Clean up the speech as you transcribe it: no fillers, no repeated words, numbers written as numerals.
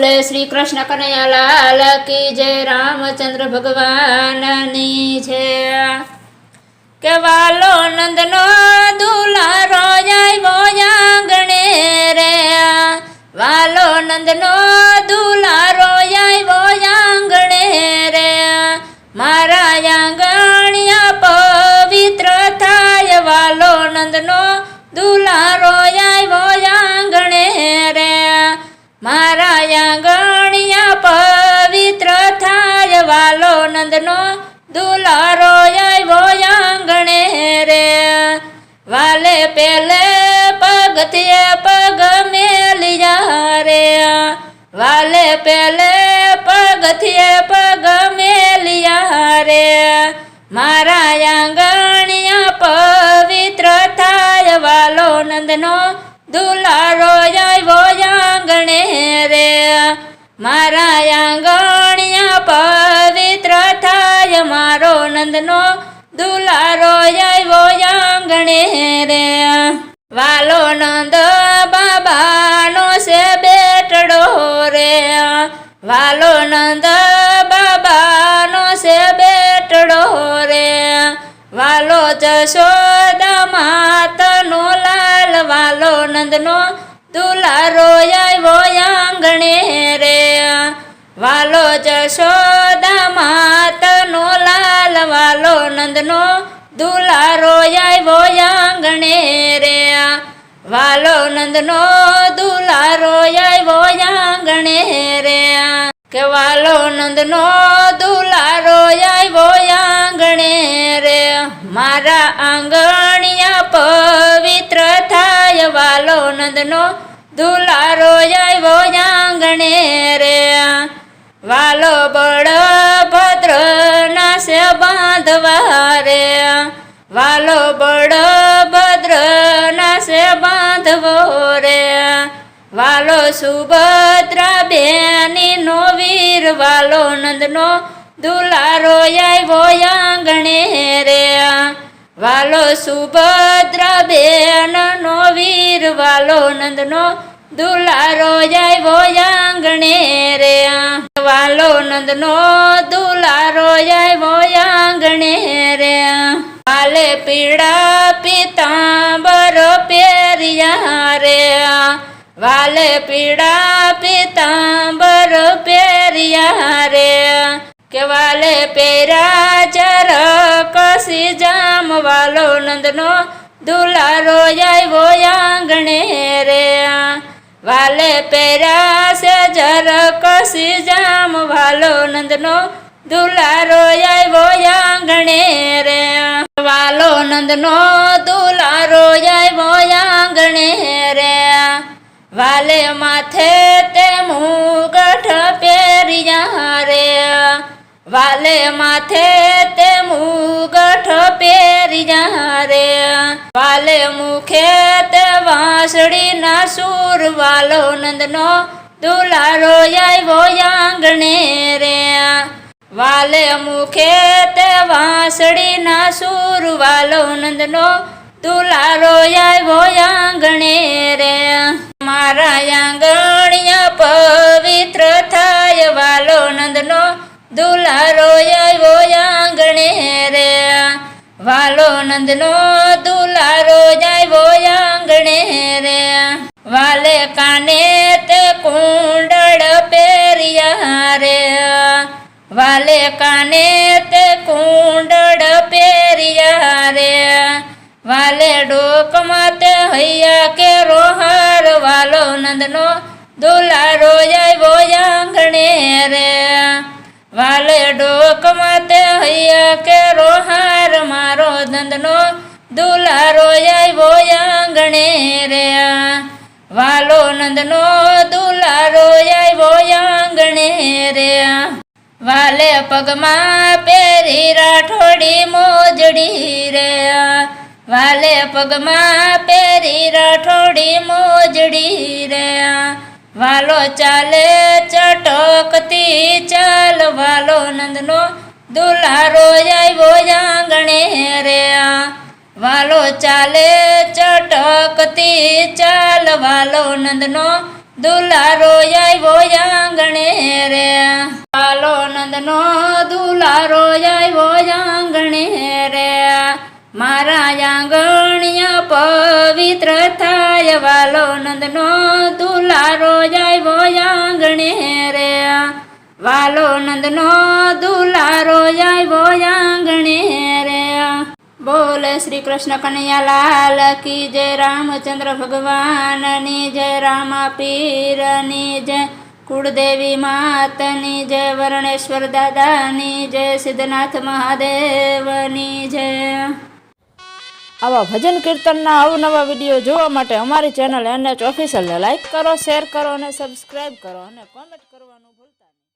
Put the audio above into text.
બોલે શ્રી કૃષ્ણ કનૈયા લાલ કી જય રામચંદ્ર ભગવાનની છે કે વાલો નંદનો દુલારો આવ્યો આંગણે રે વાલો નંદનો દુલારો આવ્યો આંગણે રે મારા આંગણિયા પવિત્ર થાય વાલો નંદનો દુલારો આવ્યો આંગણે રે મારા આંગણિયા પવિત્ર થાય વાલો નંદનો દુલારો આવ્યો આંગણે રે વાલે પેલે પગથિયે પગ મેલિયા રે વાલે પેલે પગથિયે પગ મેલિયા રે મારા આંગણિયા પવિત્ર થાય વાલો નંદનો દુલારો આવ્યો આંગણે રે મારા આંગણિયા પવિત્ર થાય મારો નંદનો દુલારો આવ્યો આંગણે રે વાલો નંદ બાબાનો છે બેટડો રે વાલો નંદ બાબાનો છે બેટડો રે વાલો જશોદા માતનો લાલ વાલો નંદનો દુલારો આવ્યો આંગણે રે વાલો જશોદા માતનો લાલ વાલો નંદનો દુલારો આવ્યો આંગણે રે વાલો નંદનો દુલારો આવ્યો આંગણે રે કે વાલો નંદનો દુલારો આવ્યો આંગણે રે મારા આંગણિયા પવિત્ર થાય વાલો નંદનો દુલારો આવ્યો આંગણે રે વાલો બળભદ્ર નાસે બાંધવા રે વાલો બળભદ્ર નાસે બાંધવો રે વાલો સુભદ્રા બેની નો વીર વાલો નંદનો દુલારો આવ્યો આંગણે રે વાલો સુભદ્રા બેન નો વીર વાલો નંદનો દુલારો આવ્યો આંગણે રે વાલો નંદનો દુલારો આવ્યો આંગણે રે વાલે પીળા પીતાંબર પહેર્યા રે વાલે પીળા પીતાંબર પહેર્યા રે કે વાલે પહેર્યા જર કસી જામ વાલો નંદનો દુલારો આવ્યો આંગણે રે વાલે પહેર્યા છે જર કસી જામ વાલો નંદનો દુલારો આવ્યો આંગણે રે વાલો નંદનો દુલારો આવ્યો આંગણે રે વાલે માથે તે મુગટ પહેર્યા રે વાલે માથે તે મુગટ પહેર્યા રે વાલે મુખે તે વાંસળીના સૂર વાલો નંદનો દુલારો આવ્યો આંગણે રે વાલે મુખે તે વાંસળીના સૂર વાલો નંદનો દુલારો આવ્યો આંગણે રે મારા આંગણિયા પવિત્ર થાય વાલો નંદનો દુલારો આવ્યો આંગણે રે વાલો નંદનો દુલારો આવ્યો આંગણે રે વાલે કાને તે કુંડળ પહેર્યા રે વાલે કાને તે કુંડળ પહેર્યા રે વાલે ડોકમાં તે હૈયા કે રોહાર વાલો નંદનો દુલારો આવ્યો આંગણે રે વાલે ડોકમાં તે હૈયા કે રોહાર મારો નંદનો દુલારો આવ્યો આંગણે રે વાલો નંદનો દુલારો આવ્યો આંગણે રે વાલે પગમાં પહેરી રાઠોડી મોજડી રે વાલે પગમાં પહેરી રાઠોડી મોજડી રે વાલો ચાલે ચટકતી ચાલ વાલો નંદનો દુલારો આવ્યો આંગણે રે વાલો ચાલે ચટકતી ચાલ વાલો નંદનો દુલારો આવ્યો આંગણે નંદનો દુલારો આવ્યો આંગણે રે મારા આંગણિયા પવિત્ર થાય વાલો નંદનો દુલારો આવ્યો આંગણે રે વાલો નંદનો દુલારો આવ્યો આંગણે રે બોલ શ્રી કૃષ્ણ કનૈયા લાલ કી જય રામચંદ્ર ભગવાનની જય રામા પીરની જય કુળદેવી માતની જય વર્ણેશ્વર દાદાની જય સિદ્ધનાથ મહાદેવની જય આવા ભજન કીર્તનના અવનવા વિડીયો જોવા માટે અમારી ચેનલ NH ઓફિશિયલને લાઈક કરો, શેર કરો અને સબસ્ક્રાઈબ કરો અને કોમેન્ટ કરવાનું ભૂલતા નહીં.